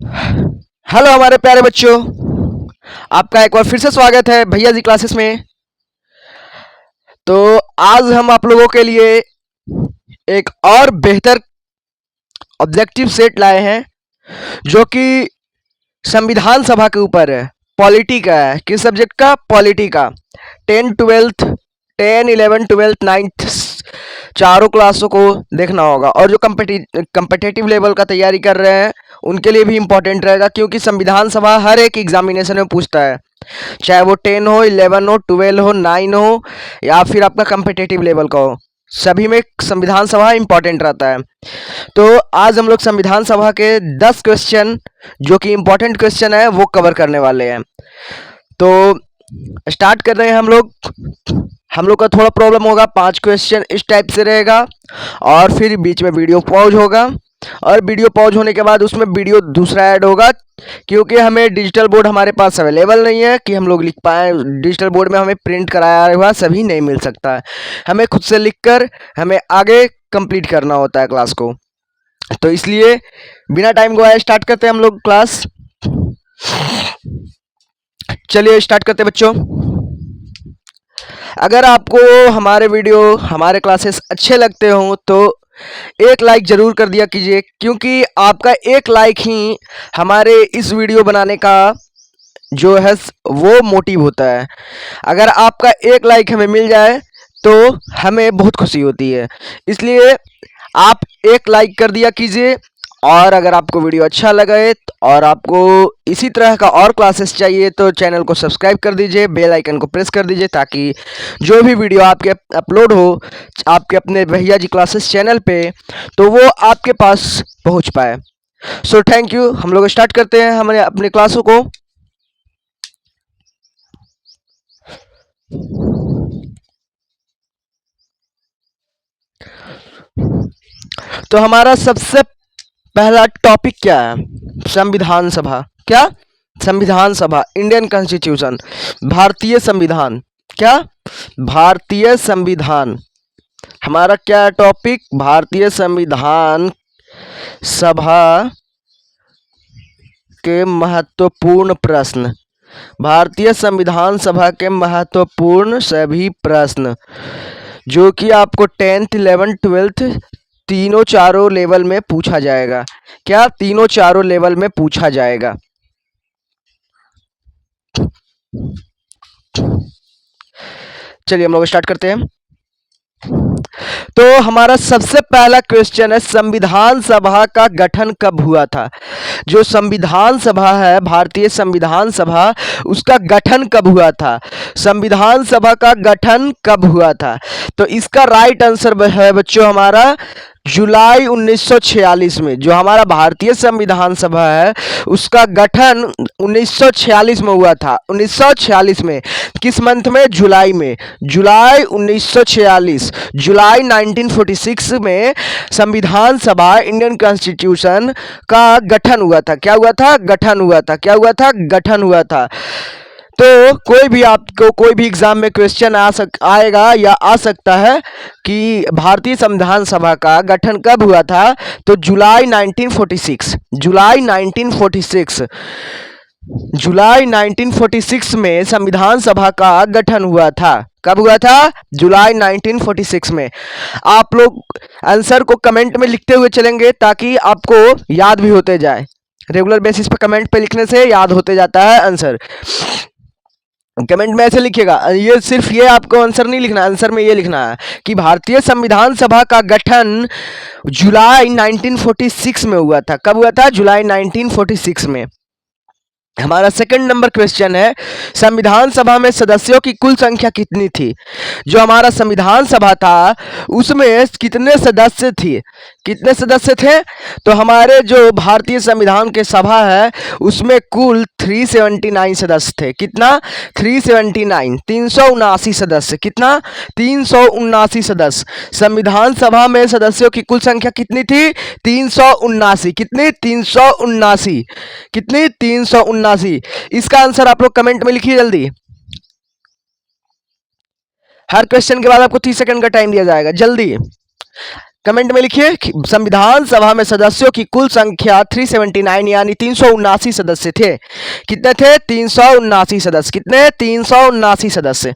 Hello हमारे प्यारे बच्चों, आपका एक बार फिर से स्वागत है भैया जी क्लासेस में। तो आज हम आप लोगों के लिए एक और बेहतर ऑब्जेक्टिव सेट लाए हैं जो कि संविधान सभा के ऊपर है। पॉलिटी का है। किस सब्जेक्ट का? पॉलिटी का। 10 11 9th चारों क्लासों को देखना होगा, और जो कम्पिटिटिव लेवल का तैयारी कर रहे हैं उनके लिए भी इम्पोर्टेंट रहेगा, क्योंकि संविधान सभा हर एक एग्जामिनेशन में पूछता है, चाहे वो 10 हो, 11 हो, 12 हो, 9 हो, या फिर आपका कम्पिटिटिव लेवल का हो। सभी में संविधान सभा इंपॉर्टेंट रहता है। तो आज हम लोग संविधान सभा के 10 क्वेश्चन जो कि इंपॉर्टेंट क्वेश्चन है वो कवर करने वाले हैं। तो स्टार्ट कर रहे हैं हम लोग का थोड़ा प्रॉब्लम होगा। 5 क्वेश्चन इस टाइप से रहेगा, और फिर बीच में वीडियो पॉज होगा, और वीडियो पॉज होने के बाद उसमें वीडियो दूसरा ऐड होगा, क्योंकि हमें डिजिटल बोर्ड हमारे पास अवेलेबल नहीं है कि हम लोग लिख पाए। डिजिटल बोर्ड में हमें प्रिंट कराया हुआ सभी नहीं मिल सकता है, हमें खुद से लिखकर हमें आगे कंप्लीट करना होता है क्लास को। तो इसलिए बिना टाइम गवाए स्टार्ट करते हैं हम लोग क्लास। चलिए स्टार्ट करते हैं बच्चों। अगर आपको हमारे वीडियो, हमारे क्लासेस अच्छे लगते हो तो एक लाइक ज़रूर कर दिया कीजिए, क्योंकि आपका एक लाइक ही हमारे इस वीडियो बनाने का जो है वो मोटिव होता है। अगर आपका एक लाइक हमें मिल जाए तो हमें बहुत खुशी होती है। इसलिए आप एक लाइक कर दिया कीजिए, और अगर आपको वीडियो अच्छा लगे और आपको इसी तरह का और क्लासेस चाहिए तो चैनल को सब्सक्राइब कर दीजिए, बेल आइकन को प्रेस कर दीजिए, ताकि जो भी वीडियो आपके अपलोड हो आपके अपने भैया जी क्लासेस चैनल पे, तो वो आपके पास पहुंच पाए। सो थैंक यू। हम लोग स्टार्ट करते हैं हमारे अपने क्लासों को। तो हमारा सबसे पहला टॉपिक क्या है? संविधान सभा। क्या? संविधान सभा, इंडियन कॉन्स्टिट्यूशन, भारतीय संविधान। क्या? भारतीय संविधान। हमारा क्या टॉपिक? भारतीय संविधान सभा के महत्वपूर्ण प्रश्न। भारतीय संविधान सभा के महत्वपूर्ण सभी प्रश्न जो कि आपको 10th 11th 12th तीनों चारों लेवल में पूछा जाएगा। क्या? तीनों चारों लेवल में पूछा जाएगा। चलिए हम लोग स्टार्ट करते हैं। तो हमारा सबसे पहला क्वेश्चन है, संविधान सभा का गठन कब हुआ था? जो संविधान सभा है, भारतीय संविधान सभा, उसका गठन कब हुआ था? संविधान सभा का गठन कब हुआ था? तो इसका राइट आंसर है बच्चों हमारा जुलाई 1946 में। जो हमारा भारतीय संविधान सभा है उसका गठन 1946 में हुआ था। 1946 में। किस मंथ में? जुलाई में। जुलाई 1946, जुलाई 1946 में संविधान सभा, इंडियन कॉन्स्टिट्यूशन का गठन हुआ था। क्या हुआ था? गठन हुआ था। क्या हुआ था? गठन हुआ था। तो कोई भी आपको कोई भी एग्जाम में क्वेश्चन आएगा या आ सकता है कि भारतीय संविधान सभा का गठन कब हुआ था? तो जुलाई 1946। जुलाई 1946, जुलाई 1946 में संविधान सभा का गठन हुआ था। कब हुआ था? जुलाई 1946 में। आप लोग आंसर को कमेंट में लिखते हुए चलेंगे ताकि आपको याद भी होते जाए। रेगुलर बेसिस पे कमेंट पे लिखने से याद होते जाता है आंसर। कमेंट में ऐसे लिखिएगा, ये सिर्फ ये आपको आंसर नहीं लिखना, आंसर में ये लिखना है कि भारतीय संविधान सभा का गठन जुलाई 1946 में हुआ था। कब हुआ था? जुलाई 1946 में। हमारा सेकंड नंबर क्वेश्चन है, संविधान सभा में सदस्यों की कुल संख्या कितनी थी? जो हमारा संविधान सभा था उसमें कितने सदस्य थे? कितने सदस्य थे? तो हमारे जो भारतीय संविधान के सभा है उसमें कुल 379 सदस्य थे। कितना? 379, 379 सदस्य। कितना? 379 सदस्य। संविधान सभा में सदस्यों की कुल संख्या कितनी थी? 379। कितनी? 379। कितनी? 379। इसका आंसर आप लोग कमेंट में लिखिए जल्दी। हर क्वेश्चन के बाद आपको 30 सेकंड का टाइम दिया जाएगा, जल्दी। कमेंट में लिखिए कि संविधान सभा में सदस्यों की कुल संख्या 379 यानी 379 सदस्य थे। कितने थे? 379 सदस्य। कितने? 379 सदस्य।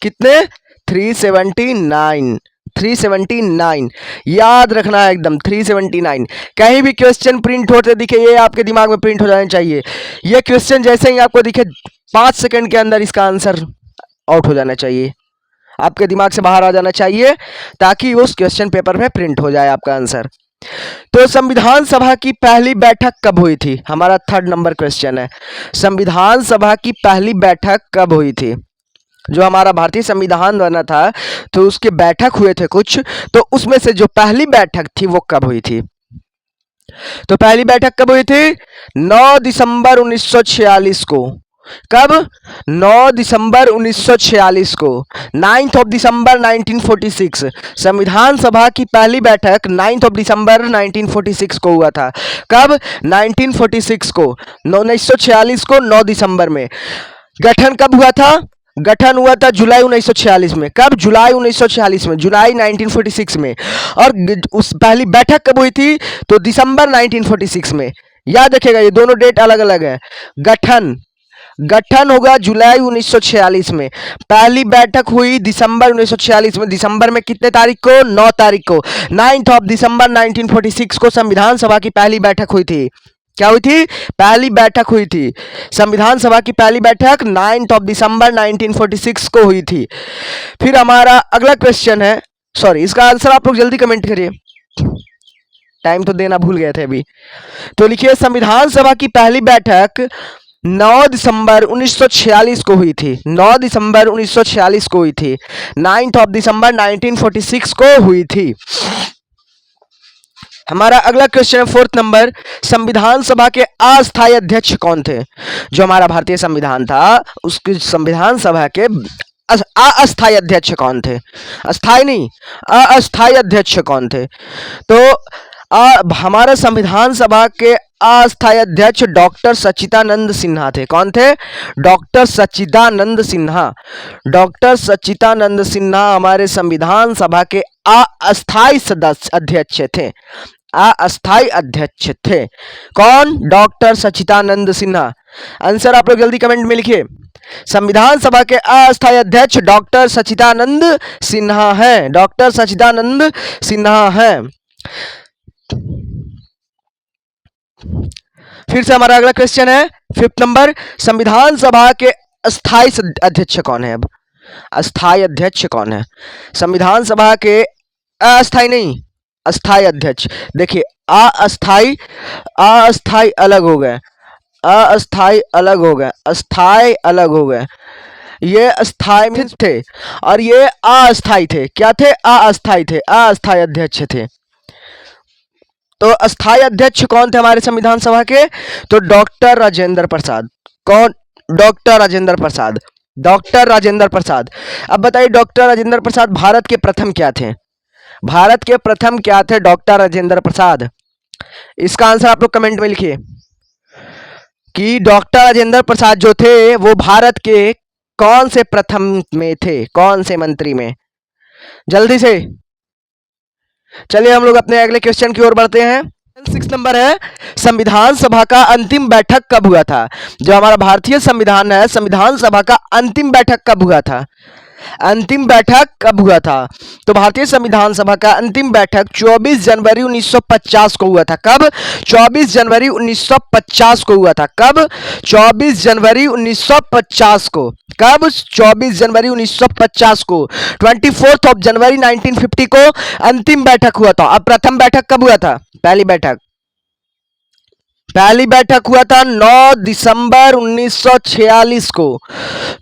कितने? 379। 379 याद रखना है एकदम, 379। कहीं भी क्वेश्चन प्रिंट होते दिखे, ये आपके दिमाग में प्रिंट हो जाने चाहिए। ये क्वेश्चन जैसे ही आपको दिखे 5 सेकंड के अंदर इसका आंसर आउट हो जाना चाहिए, आपके दिमाग से बाहर आ जाना चाहिए, ताकि उस क्वेश्चन पेपर में प्रिंट हो जाए आपका आंसर। तो संविधान सभा की पहली बैठक कब हुई थी? हमारा 3rd नंबर क्वेश्चन है, संविधान सभा की पहली बैठक कब हुई थी? जो हमारा भारतीय संविधान बना था तो उसके बैठक हुए थे कुछ, तो उसमें से जो पहली बैठक थी वो कब हुई थी? तो पहली बैठक कब हुई थी? 9 दिसंबर 1946 को। कब? 9 दिसंबर 1946 को। 9th ऑफ दिसंबर 1946 संविधान सभा की पहली बैठक 9th ऑफ दिसंबर 1946 को हुआ था। कब? 1946 को, 1946 को 9 दिसंबर में। गठन कब हुआ था? गठन हुआ था जुलाई 1946 में। कब? जुलाई 1946 में, जुलाई 1946 में। और उस पहली बैठक कब हुई थी? तो दिसंबर 1946 में। याद रखिएगा, ये दोनों डेट अलग अलग है। गठन होगा जुलाई 1946 में, पहली बैठक हुई दिसंबर 1946 में। दिसंबर में कितने तारीख को? 9 तारीख को। 9th ऑफ दिसंबर 1946 को संविधान सभा की पहली बैठक हुई थी। क्या हुई थी? पहली बैठक हुई थी। संविधान सभा की पहली बैठक 9th ऑफ दिसंबर 1946 को हुई थी। फिर हमारा अगला क्वेश्चन है, सॉरी इसका आंसर आप लोग जल्दी कमेंट करिए, टाइम तो देना भूल गए थे अभी। तो लिखिए संविधान सभा की पहली बैठक 9 दिसंबर 1946 को हुई थी। 9 दिसंबर 1946 को हुई थी। 9th ऑफ दिसंबर 1946 को हुई थी। हमारा अगला क्वेश्चन है 4th नंबर, संविधान सभा के अस्थायी अध्यक्ष कौन थे? जो हमारा भारतीय संविधान था उसकी संविधान सभा के अस्थायी अध्यक्ष कौन थे? अस्थायी नहीं, अस्थायी अध्यक्ष कौन थे? तो हमारा संविधान सभा के अस्थायी अध्यक्ष डॉक्टर सच्चिदानंद सिन्हा थे। कौन थे? डॉक्टर सच्चिदानंद सिन्हा। डॉक्टर सच्चिदानंद सिन्हा हमारे संविधान सभा के अस्थायी सदस्य अध्यक्ष थे। अस्थायी अध्यक्ष थे कौन? डॉक्टर सच्चिदानंद सिन्हा। आंसर आप लोग जल्दी कमेंट में लिखिए। संविधान सभा के अस्थायी अध्यक्ष डॉक्टर सच्चिदानंद सिन्हा हैं। डॉक्टर सच्चिदानंद सिन्हा हैं। फिर से हमारा अगला क्वेश्चन है 5th नंबर, संविधान सभा के अस्थायी अध्यक्ष कौन है? अब अस्थायी अध्यक्ष कौन है संविधान सभा के? अस्थायी नहीं, अस्थायी अध्यक्ष। देखिए अस्थायी, अस्थायी अलग हो गए, अस्थायी अलग हो गए, अस्थायी अलग हो गए। ये अस्थायी थे और ये अस्थायी थे। क्या थे? अस्थायी थे, अस्थायी अध्यक्ष थे। तो अस्थायी अध्यक्ष कौन थे हमारे संविधान सभा के? तो डॉक्टर राजेंद्र प्रसाद। कौन? डॉक्टर राजेंद्र प्रसाद। डॉक्टर राजेंद्र प्रसाद। अब बताइए डॉक्टर राजेंद्र प्रसाद भारत के प्रथम क्या थे? भारत के प्रथम क्या थे डॉक्टर राजेंद्र प्रसाद? इसका आंसर आप लोग कमेंट में लिखिए कि डॉक्टर राजेंद्र प्रसाद जो थे वो भारत के कौन से प्रथम में थे, कौन से मंत्री में? जल्दी से। चलिए हम लोग अपने अगले क्वेश्चन की ओर बढ़ते हैं। 6 नंबर है, संविधान सभा का अंतिम बैठक कब हुआ था? जो हमारा भारतीय संविधान है, संविधान सभा का अंतिम बैठक कब हुआ था? अंतिम बैठक कब हुआ था? तो भारतीय संविधान सभा का अंतिम बैठक 24 जनवरी 1950 को हुआ था। कब? 24 जनवरी 1950 को हुआ था। कब? 24 जनवरी 1950 को। कब? 24 जनवरी 1950 को। 24th ऑफ जनवरी 1950 को अंतिम बैठक हुआ था। अब प्रथम बैठक कब हुआ था? पहली बैठक हुआ था 9 दिसंबर 1946 को।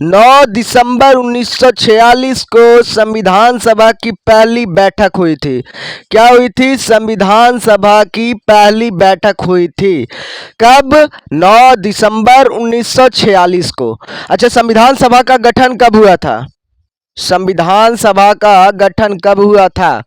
9 दिसंबर 1946 को संविधान सभा की पहली बैठक हुई थी। क्या हुई थी? संविधान सभा की पहली बैठक हुई थी। कब? 9 दिसंबर 1946 को। अच्छा, संविधान सभा का गठन कब हुआ था? संविधान सभा का गठन कब हुआ था?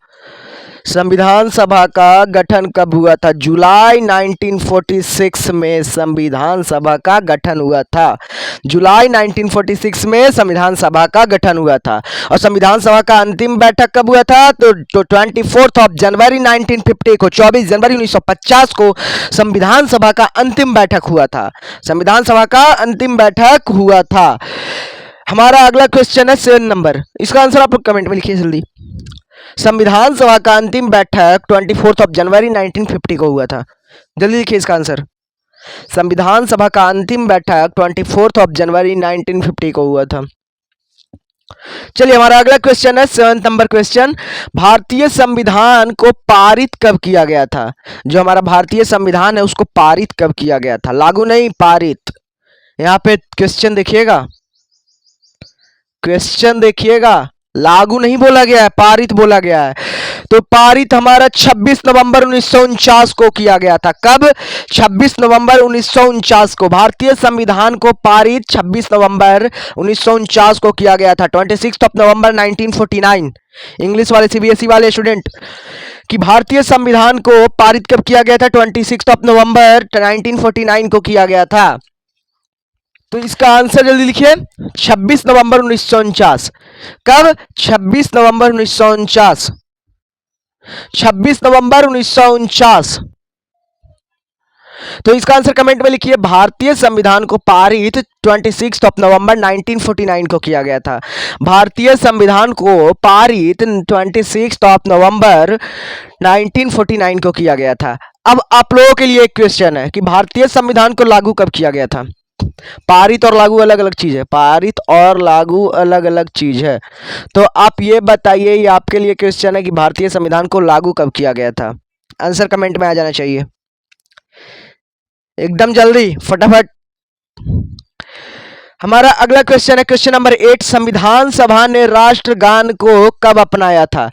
संविधान सभा का गठन कब हुआ था? जुलाई 1946 में संविधान सभा का गठन हुआ था। जुलाई 1946 में संविधान सभा का गठन हुआ था। और संविधान सभा का अंतिम बैठक कब हुआ था? तो 24 जनवरी 1950 को, 24 जनवरी 1950 को संविधान सभा का अंतिम बैठक हुआ था। संविधान सभा का अंतिम बैठक हुआ था। हमारा अगला क्वेश्चन है 7 नंबर। इसका आंसर आप लोग कमेंट में लिखिए जल्दी। संविधान सभा का अंतिम बैठक 24 जनवरी 1950 को हुआ था। जल्दी लिखिए इसका आंसर। संविधान सभा का अंतिम बैठक 24 जनवरी 1950 को हुआ था। चलिए हमारा अगला क्वेश्चन है 7 नंबर क्वेश्चन। भारतीय संविधान को पारित कब किया गया था? जो हमारा भारतीय संविधान है उसको पारित कब किया गया था? लागू नहीं, पारित। यहाँ पे क्वेश्चन देखिएगा, क्वेश्चन देखिएगा, लागू नहीं बोला गया है, पारित बोला गया है। तो पारित हमारा 26 नवंबर 1949 को किया गया था। कब? 26 नवंबर 1949 को भारतीय संविधान को पारित 26 नवंबर 1949 को किया गया था। 26 नवंबर 1949। इंग्लिश वाले सीबीएसई वाले स्टूडेंट कि भारतीय संविधान को पारित कब किया गया था? 26 नवंबर 1949 को किया गया था। तो इसका आंसर जल्दी लिखिए, 26 नवंबर 1949। कब? 26 नवंबर 1949। 26 नवंबर 1949। तो इसका आंसर कमेंट में लिखिए। भारतीय संविधान को पारित 26 नवंबर 1949 को किया गया था। भारतीय संविधान को पारित 26 नवंबर 1949 को किया गया था। अब आप लोगों के लिए एक क्वेश्चन है कि भारतीय संविधान को लागू कब किया गया था? पारित और लागू अलग अलग चीज है, पारित और लागू अलग अलग चीज है। तो आप ये बताइए, ये आपके लिए क्वेश्चन है कि भारतीय संविधान को लागू कब किया गया था? आंसर कमेंट में आ जाना चाहिए एकदम जल्दी, फटाफट। हमारा अगला क्वेश्चन है क्वेश्चन नंबर 8। संविधान सभा ने राष्ट्रगान को कब अपनाया था?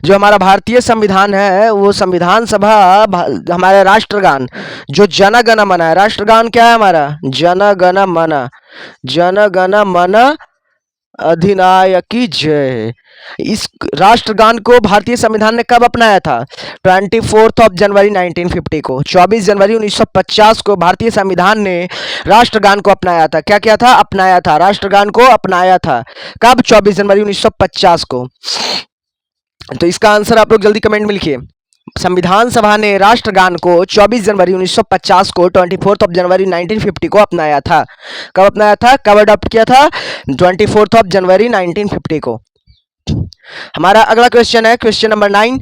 जो हमारा भारतीय संविधान है वो संविधान सभा हमारा राष्ट्रगान जो जन गण मन है, राष्ट्रगान क्या है हमारा? जन गण मन, जन गण मन अधिनायकी जय। इस राष्ट्रगान को भारतीय संविधान ने कब अपनाया था? 24 जनवरी 1950 को, 24 जनवरी 1950 को भारतीय संविधान ने राष्ट्रगान को अपनाया था। क्या किया था? अपनाया था, राष्ट्रगान को अपनाया था। कब? 24 जनवरी 1950 को। तो इसका आंसर आप लोग जल्दी कमेंट में लिखिए। संविधान सभा ने राष्ट्रगान को 24 जनवरी 1950 को 24 जनवरी 1950 को अपनाया था। कब अपनाया था? कब अडॉप्ट किया था? 24 जनवरी 1950 को। हमारा अगला क्वेश्चन है क्वेश्चन नंबर 9।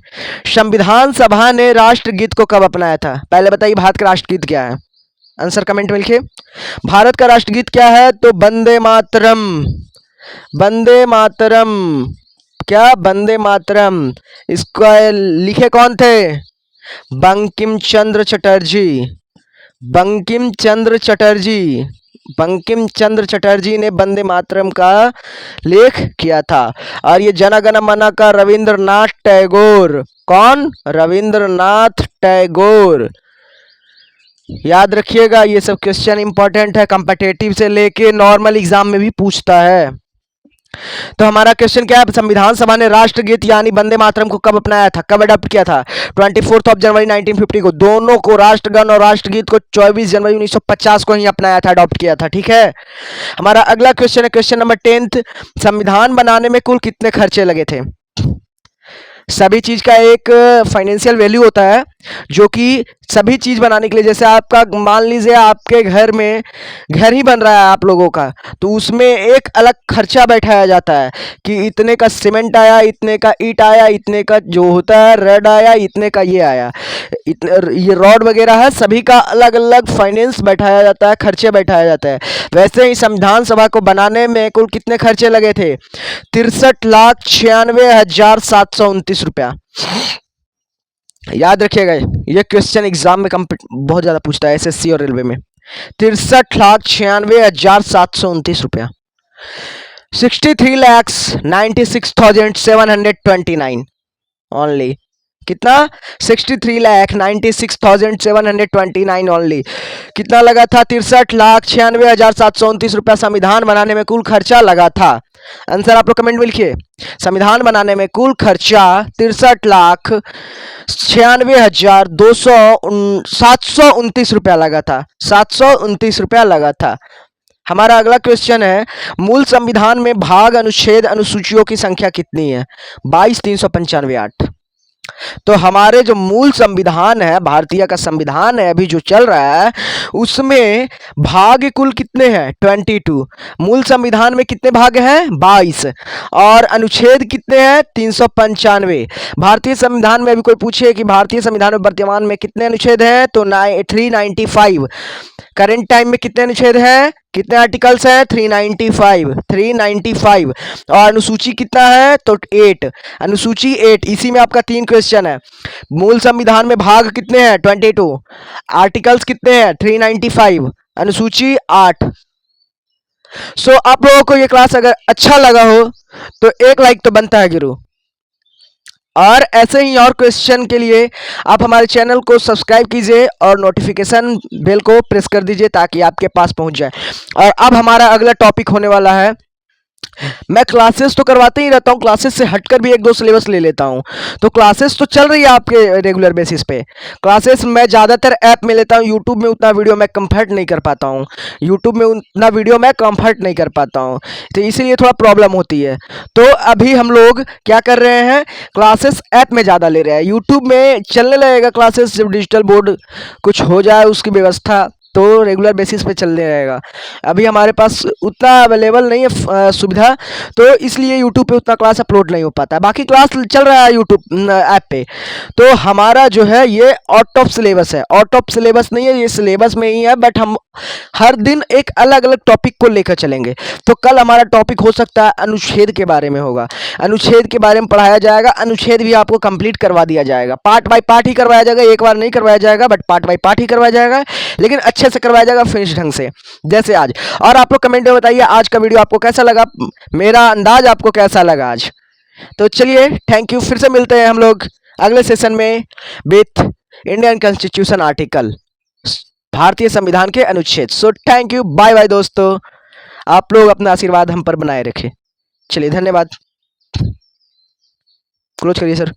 संविधान सभा ने राष्ट्रगीत को कब अपनाया था? पहले बताइए भारत का राष्ट्रगीत क्या है? आंसर कमेंट में लिखिए। भारत का राष्ट्रगीत क्या है? तो वंदे मातरम, वंदे मातरम। क्या? वंदे मातरम। इसको लिखे कौन थे? बंकिम चंद्र चटर्जी, बंकिम चंद्र चटर्जी, बंकिम चंद्र चटर्जी ने वंदे मातरम का लेख किया था। और ये जन गण मन का रविंद्रनाथ टैगोर। कौन? रविंद्रनाथ टैगोर। याद रखिएगा, ये सब क्वेश्चन इंपॉर्टेंट है, कॉम्पिटिटिव से लेके नॉर्मल एग्जाम में भी पूछता है। तो हमारा क्वेश्चन क्या है? संविधान सभा ने राष्ट्रगीत यानी वंदे मातरम को कब अपनाया था? कब अडॉप्ट किया था? 24 जनवरी 1950 को। दोनों को, राष्ट्रगान और राष्ट्रगीत को 24 जनवरी 1950 को ही अपनाया था, अडॉप्ट किया था। ठीक है। हमारा अगला क्वेश्चन है क्वेश्चन नंबर 10। संविधान बनाने में कुल कितने खर्चे लगे थे? सभी चीज का एक फाइनेंशियल वैल्यू होता है जो कि सभी चीज बनाने के लिए, जैसे आपका मान लीजिए आपके घर में घर ही बन रहा है आप लोगों का, तो उसमें एक अलग खर्चा बैठाया जाता है कि इतने का सीमेंट आया, इतने का ईंट आया, इतने का जो होता है रड आया, इतने का ये आया, ये रॉड वगैरह है, सभी का अलग अलग फाइनेंस बैठाया जाता है, खर्चे बैठाया जाता है। वैसे ही संविधान सभा को बनाने में कुल कितने खर्चे लगे थे? 63,96,729 रुपया। याद रखिएगा, ये क्वेश्चन एग्जाम में बहुत ज्यादा पूछता है, एसएससी और रेलवे में। 63,96,729 रुपया। 63,96,729 ओनली। कितना 63,96,729 ओनली। कितना लगा था 63,96,729 रुपया संविधान बनाने में कुल खर्चा लगा था। आंसर आप लोग कमेंट में लिखिए। संविधान बनाने में कुल खर्चा 63,96,729 रुपया लगा था। 729 रुपया लगा था। हमारा अगला क्वेश्चन है, मूल संविधान में भाग अनुच्छेद अनुसूचियों की संख्या कितनी है? 22,395,8। तो हमारे जो मूल संविधान है, भारतीय का संविधान है अभी जो चल रहा है, उसमें भाग कुल कितने हैं? 22। मूल संविधान में कितने भाग हैं? 22। और अनुच्छेद कितने हैं? 395। भारतीय संविधान में अभी कोई पूछे कि भारतीय संविधान में वर्तमान में कितने अनुच्छेद हैं, तो 395। करंट टाइम में कितने अनुच्छेद हैं, कितने आर्टिकल्स हैं? 395। और अनुसूची कितना है? तो 8। अनुसूची 8। इसी में आपका 3 क्वेश्चन है। मूल संविधान में भाग कितने हैं? 22। आर्टिकल्स कितने हैं? 395। अनुसूची 8। सो आप लोगों को ये क्लास अगर अच्छा लगा हो तो एक लाइक तो बनता है जरूर, और ऐसे ही और क्वेश्चन के लिए आप हमारे चैनल को सब्सक्राइब कीजिए और नोटिफिकेशन बेल को प्रेस कर दीजिए ताकि आपके पास पहुंच जाए। और अब हमारा अगला टॉपिक होने वाला है, मैं क्लासेस तो करवाते ही रहता हूँ, क्लासेस से हटकर भी एक दो सिलेबस ले लेता हूँ। तो क्लासेस तो चल रही है आपके रेगुलर बेसिस पे। क्लासेस मैं ज़्यादातर ऐप में लेता हूँ, यूट्यूब में उतना वीडियो मैं कंफर्ट नहीं कर पाता हूँ। तो इसीलिए थोड़ा प्रॉब्लम होती है। तो अभी हम लोग क्या कर रहे हैं, क्लासेस ऐप में ज़्यादा ले रहे हैं। यूट्यूब में चलने लगेगा क्लासेस जब डिजिटल बोर्ड कुछ हो जाए उसकी व्यवस्था, तो रेगुलर बेसिस पे चलने रहेगा। अभी हमारे पास उतना अवेलेबल नहीं है सुविधा, तो इसलिए यूट्यूब पे उतना क्लास अपलोड नहीं हो पाता है। बाकी क्लास चल रहा है यूट्यूब ऐप पे। तो हमारा जो है ये आउट ऑफ सिलेबस है, आउट ऑफ सिलेबस नहीं है, ये सिलेबस में ही है, बट हम हर दिन एक अलग अलग टॉपिक को लेकर चलेंगे। तो कल हमारा टॉपिक हो सकता है अनुच्छेद के बारे में होगा, अनुच्छेद के बारे में पढ़ाया जाएगा। अनुच्छेद भी आपको कंप्लीट करवा दिया जाएगा, पार्ट बाय पार्ट ही करवाया जाएगा, एक बार नहीं करवाया जाएगा, बट पार्ट बाय पार्ट ही करवाया जाएगा, लेकिन अच्छे से करवाया जाएगा, फिनिश ढंग से, जैसे आज। और आप लोग कमेंट में बताइए आज का वीडियो आपको कैसा लगा, मेरा अंदाज आपको कैसा लगा आज। तो चलिए, थैंक यू। फिर से मिलते हैं हम लोग अगले सेशन में विथ इंडियन कॉन्स्टिट्यूशन आर्टिकल, भारतीय संविधान के अनुच्छेद। So thank you, bye bye दोस्तों। आप लोग अपना आशीर्वाद हम पर बनाए रखें। चलिए, धन्यवाद। क्लोज करिए सर।